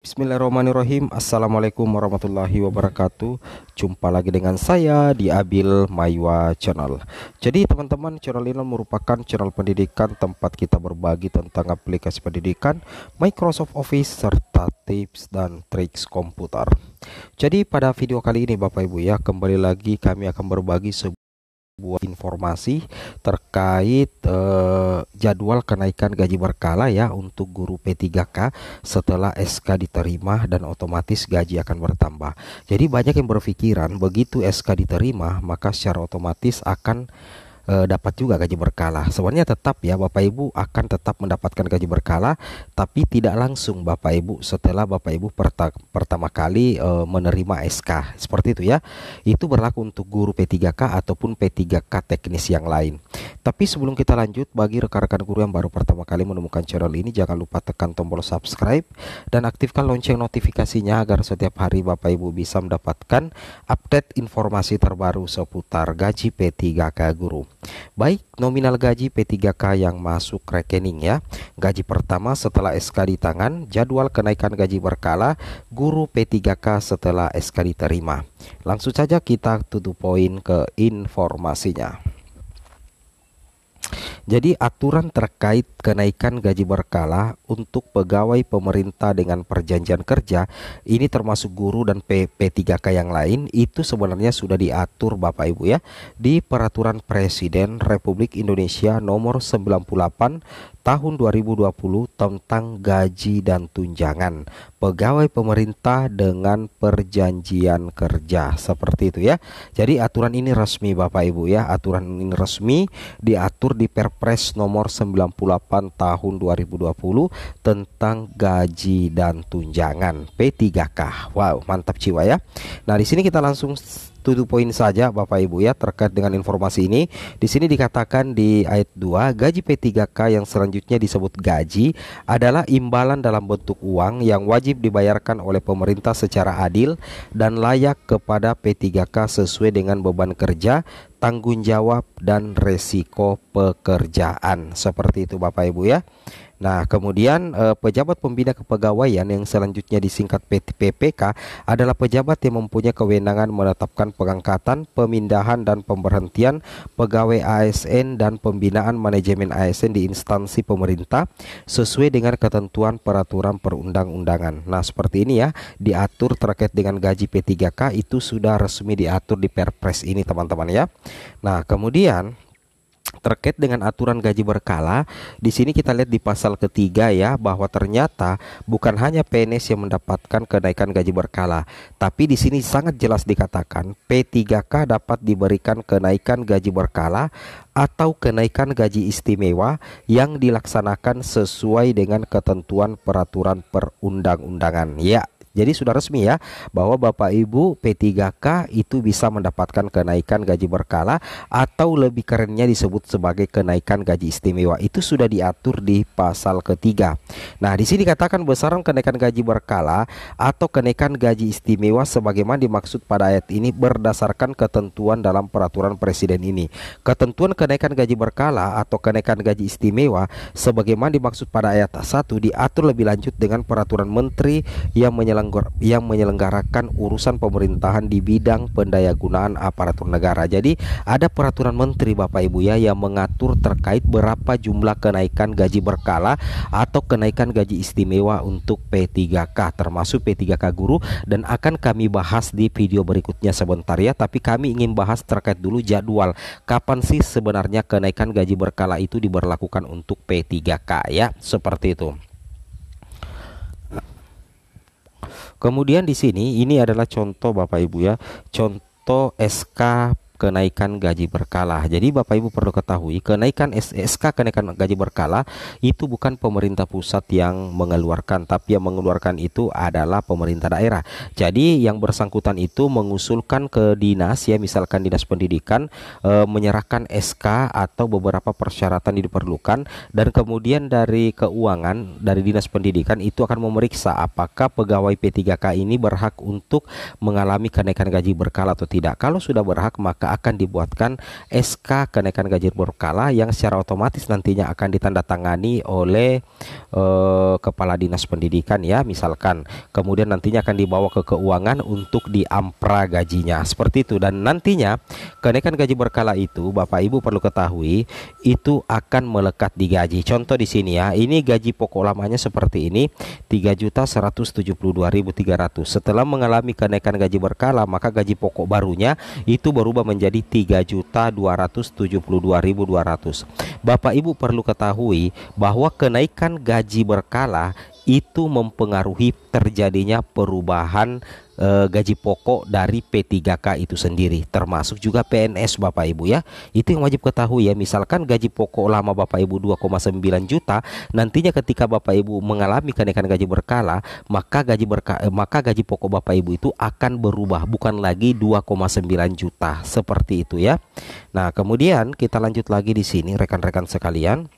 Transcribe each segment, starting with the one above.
Bismillahirrahmanirrahim. Assalamualaikum warahmatullahi wabarakatuh. Jumpa lagi dengan saya di Abil Maywa Channel. Jadi teman-teman, channel ini merupakan channel pendidikan tempat kita berbagi tentang aplikasi pendidikan, Microsoft Office, serta tips dan triks komputer. Jadi pada video kali ini Bapak Ibu ya, kembali lagi kami akan berbagi sebuah informasi terkait jadwal kenaikan gaji berkala ya untuk guru P3K setelah SK diterima dan otomatis gaji akan bertambah. Jadi banyak yang berpikiran begitu SK diterima maka secara otomatis akan dapat juga gaji berkala. Sebenarnya tetap ya Bapak Ibu akan tetap mendapatkan gaji berkala, tapi tidak langsung Bapak Ibu setelah Bapak Ibu pertama kali menerima SK. Seperti itu ya. Itu berlaku untuk guru P3K ataupun P3K teknis yang lain. Tapi sebelum kita lanjut, bagi rekan-rekan guru yang baru pertama kali menemukan channel ini, jangan lupa tekan tombol subscribe dan aktifkan lonceng notifikasinya agar setiap hari Bapak Ibu bisa mendapatkan update informasi terbaru seputar gaji P3K guru. Baik, nominal gaji P3K yang masuk rekening ya. Gaji pertama setelah SK di tangan, jadwal kenaikan gaji berkala guru P3K setelah SK diterima. Langsung saja kita to the point ke informasinya. Jadi aturan terkait kenaikan gaji berkala untuk pegawai pemerintah dengan perjanjian kerja ini termasuk guru dan P3K yang lain itu sebenarnya sudah diatur Bapak Ibu ya di Peraturan Presiden Republik Indonesia nomor 98 tahun 2020 tentang gaji dan tunjangan pegawai pemerintah dengan perjanjian kerja, seperti itu ya. Jadi aturan ini resmi Bapak Ibu ya, aturan ini resmi diatur di Perpres nomor 98 tahun 2020 tentang gaji dan tunjangan P3K. Wow, mantap jiwa ya. Nah, di sini kita langsung to the point saja Bapak Ibu ya terkait dengan informasi ini. Di sini dikatakan di ayat 2, gaji P3K yang selanjutnya disebut gaji adalah imbalan dalam bentuk uang yang wajib dibayarkan oleh pemerintah secara adil dan layak kepada P3K sesuai dengan beban kerja, tanggung jawab dan resiko pekerjaan. Seperti itu Bapak Ibu ya. Nah, kemudian pejabat pembina kepegawaian yang selanjutnya disingkat PPK adalah pejabat yang mempunyai kewenangan menetapkan pengangkatan, pemindahan dan pemberhentian pegawai ASN dan pembinaan manajemen ASN di instansi pemerintah sesuai dengan ketentuan peraturan perundang-undangan. Nah, seperti ini ya, diatur terkait dengan gaji P3K itu sudah resmi diatur di Perpres ini teman-teman ya. Nah, kemudian terkait dengan aturan gaji berkala, di sini kita lihat di pasal ketiga ya, bahwa ternyata bukan hanya PNS yang mendapatkan kenaikan gaji berkala, tapi di sini sangat jelas dikatakan P3K dapat diberikan kenaikan gaji berkala atau kenaikan gaji istimewa yang dilaksanakan sesuai dengan ketentuan peraturan perundang-undangan ya. Jadi sudah resmi ya bahwa Bapak Ibu P3K itu bisa mendapatkan kenaikan gaji berkala atau lebih kerennya disebut sebagai kenaikan gaji istimewa. Itu sudah diatur di pasal ketiga. Nah, di sini dikatakan besaran kenaikan gaji berkala atau kenaikan gaji istimewa sebagaimana dimaksud pada ayat ini berdasarkan ketentuan dalam peraturan presiden ini. Ketentuan kenaikan gaji berkala atau kenaikan gaji istimewa sebagaimana dimaksud pada ayat 1 diatur lebih lanjut dengan peraturan menteri yang menyelenggarakan urusan pemerintahan di bidang pendayagunaan aparatur negara. Jadi ada peraturan menteri Bapak Ibu ya yang mengatur terkait berapa jumlah kenaikan gaji berkala atau kenaikan gaji istimewa untuk P3K termasuk P3K guru, dan akan kami bahas di video berikutnya sebentar ya. Tapi kami ingin bahas terkait dulu jadwal kapan sih sebenarnya kenaikan gaji berkala itu diberlakukan untuk P3K ya, seperti itu. Kemudian di sini ini adalah contoh Bapak Ibu ya, contoh SK kenaikan gaji berkala. Jadi Bapak Ibu perlu ketahui kenaikan SK kenaikan gaji berkala itu bukan pemerintah pusat yang mengeluarkan, tapi yang mengeluarkan itu adalah pemerintah daerah. Jadi yang bersangkutan itu mengusulkan ke dinas ya, misalkan dinas pendidikan menyerahkan SK atau beberapa persyaratan yang diperlukan, dan kemudian dari keuangan dari dinas pendidikan itu akan memeriksa apakah pegawai P3K ini berhak untuk mengalami kenaikan gaji berkala atau tidak. Kalau sudah berhak maka maka akan dibuatkan SK kenaikan gaji berkala yang secara otomatis nantinya akan ditandatangani oleh Kepala Dinas Pendidikan ya misalkan. Kemudian nantinya akan dibawa ke keuangan untuk diampra gajinya seperti itu. Dan nantinya kenaikan gaji berkala itu Bapak Ibu perlu ketahui itu akan melekat di gaji. Contoh di sini ya, ini gaji pokok lamanya seperti ini 3.172.300. Setelah mengalami kenaikan gaji berkala maka gaji pokok barunya itu berubah menjadi 3.272.200. Bapak Ibu perlu ketahui bahwa kenaikan gaji berkala itu mempengaruhi terjadinya perubahan gaji pokok dari P3K itu sendiri, termasuk juga PNS Bapak Ibu ya. Itu yang wajib ketahui ya. Misalkan gaji pokok lama Bapak Ibu 2,9 juta, nantinya ketika Bapak Ibu mengalami kenaikan gaji berkala, maka gaji pokok Bapak Ibu itu akan berubah, bukan lagi 2,9 juta seperti itu ya. Nah, kemudian kita lanjut lagi di sini rekan-rekan sekalian.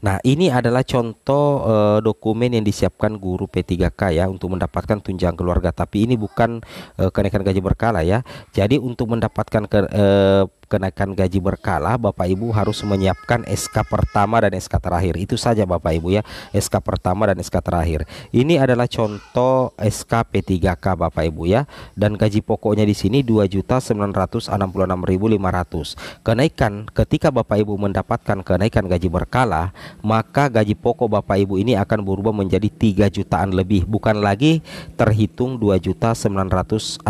Nah, ini adalah contoh dokumen yang disiapkan guru P3K ya untuk mendapatkan tunjangan keluarga. Tapi ini bukan kenaikan gaji berkala ya. Jadi untuk mendapatkan kenaikan gaji berkala, Bapak Ibu harus menyiapkan SK pertama dan SK terakhir. Itu saja Bapak Ibu ya, SK pertama dan SK terakhir. Ini adalah contoh SK P3K Bapak Ibu ya. Dan gaji pokoknya di sini 2.966.500. Kenaikan ketika Bapak Ibu mendapatkan kenaikan gaji berkala, maka gaji pokok Bapak Ibu ini akan berubah menjadi 3 jutaan lebih, bukan lagi terhitung 2.966.500.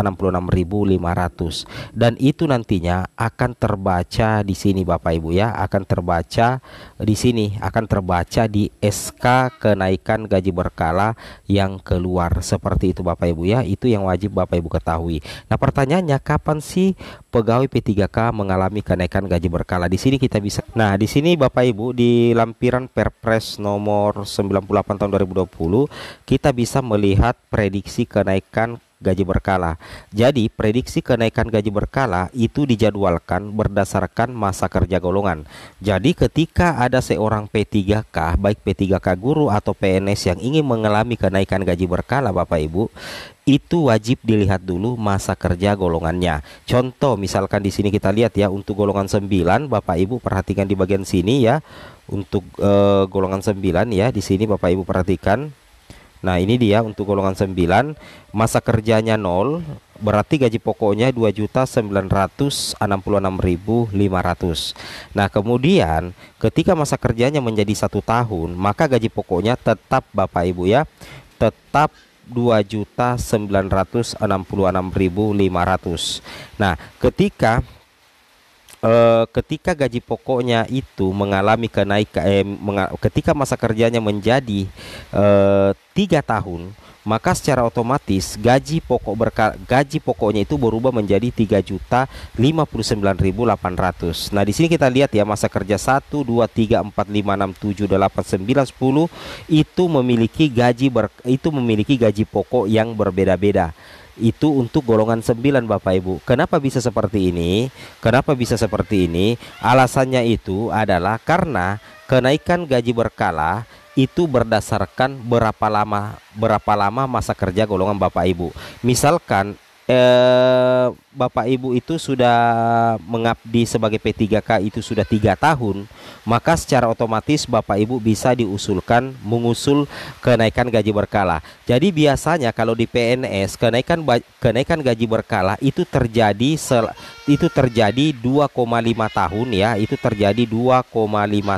Dan itu nantinya akan terbaca di sini Bapak Ibu ya, akan terbaca di sini, akan terbaca di SK kenaikan gaji berkala yang keluar seperti itu Bapak Ibu ya. Itu yang wajib Bapak Ibu ketahui. Nah, pertanyaannya kapan sih pegawai P3K mengalami kenaikan gaji berkala? Di sini kita bisa. Nah, di sini Bapak Ibu di lampiran Perpres nomor 98 tahun 2020 kita bisa melihat prediksi kenaikan gaji berkala. Jadi prediksi kenaikan gaji berkala itu dijadwalkan berdasarkan masa kerja golongan. Jadi ketika ada seorang P3K, baik P3K guru atau PNS yang ingin mengalami kenaikan gaji berkala Bapak Ibu, itu wajib dilihat dulu masa kerja golongannya. Contoh misalkan di sini kita lihat ya, untuk golongan 9 Bapak Ibu perhatikan di bagian sini ya. Untuk golongan 9 ya, di sini Bapak Ibu perhatikan. Nah, ini dia untuk golongan 9, masa kerjanya 0, berarti gaji pokoknya 2.966.500. Nah, kemudian ketika masa kerjanya menjadi 1 tahun, maka gaji pokoknya tetap Bapak Ibu ya, tetap 2.966.500. Nah, ketika gaji pokoknya itu mengalami kenaikan, ketika masa kerjanya menjadi 3 tahun, maka secara otomatis gaji pokoknya itu berubah menjadi 3.059.800. Nah, di sini kita lihat ya, masa kerja 1, 2, 3, 4, 5, 6, 7, 8, 9, 10 itu memiliki gaji pokok yang berbeda-beda. Itu untuk golongan 9 Bapak Ibu. Kenapa bisa seperti ini? Alasannya itu adalah karena kenaikan gaji berkala itu berdasarkan berapa lama masa kerja golongan Bapak Ibu. Misalkan Bapak Ibu itu sudah mengabdi sebagai P3K itu sudah 3 tahun, maka secara otomatis Bapak Ibu bisa mengusul kenaikan gaji berkala. Jadi biasanya kalau di PNS kenaikan gaji berkala itu terjadi 2,5 tahun ya, itu terjadi 2,5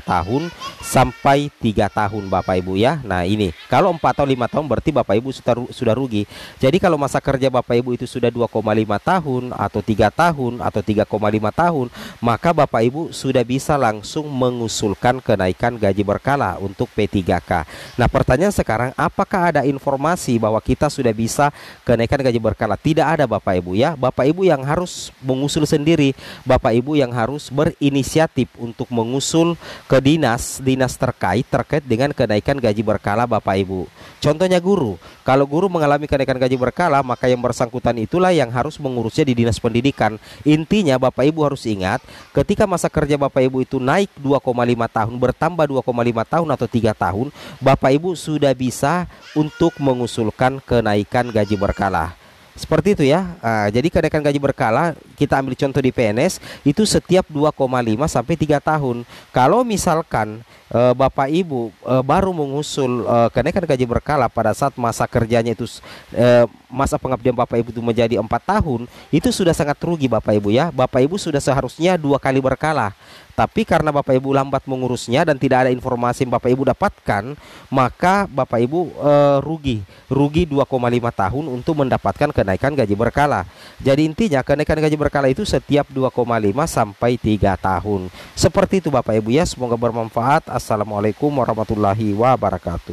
tahun sampai 3 tahun Bapak Ibu ya. Nah, ini kalau 4 atau 5 tahun berarti Bapak Ibu sudah rugi. Jadi kalau masa kerja Bapak Ibu itu sudah 2,5 tahun atau 3 tahun atau 3,5 tahun, maka Bapak Ibu sudah bisa langsung mengusulkan kenaikan gaji berkala untuk P3K. Nah, pertanyaan sekarang, apakah ada informasi bahwa kita sudah bisa kenaikan gaji berkala? Tidak ada Bapak Ibu ya. Bapak Ibu yang harus mengusul sendiri. Bapak Ibu yang harus berinisiatif untuk mengusul ke dinas terkait dengan kenaikan gaji berkala Bapak Ibu. Contohnya guru. Kalau guru mengalami kenaikan gaji berkala, maka yang bersangkutan itulah yang harus mengurusnya di Dinas Pendidikan. Intinya Bapak Ibu harus ingat, ketika masa kerja Bapak Ibu itu naik 2,5 tahun, bertambah 2,5 tahun atau 3 tahun, Bapak Ibu sudah bisa untuk mengusulkan kenaikan gaji berkala. Seperti itu ya. Jadi kenaikan gaji berkala kita ambil contoh di PNS itu setiap 2,5 sampai 3 tahun. Kalau misalkan Bapak Ibu baru mengusul kenaikan gaji berkala pada saat masa kerjanya itu masa pengabdian Bapak Ibu itu menjadi 4 tahun, itu sudah sangat rugi Bapak Ibu ya. Bapak Ibu sudah seharusnya 2 kali berkala. Tapi karena Bapak Ibu lambat mengurusnya dan tidak ada informasi yang Bapak Ibu dapatkan, maka Bapak Ibu rugi 2,5 tahun untuk mendapatkan kenaikan gaji berkala. Jadi intinya kenaikan gaji berkala itu setiap 2,5 sampai 3 tahun. Seperti itu Bapak Ibu ya, semoga bermanfaat. Assalamualaikum warahmatullahi wabarakatuh.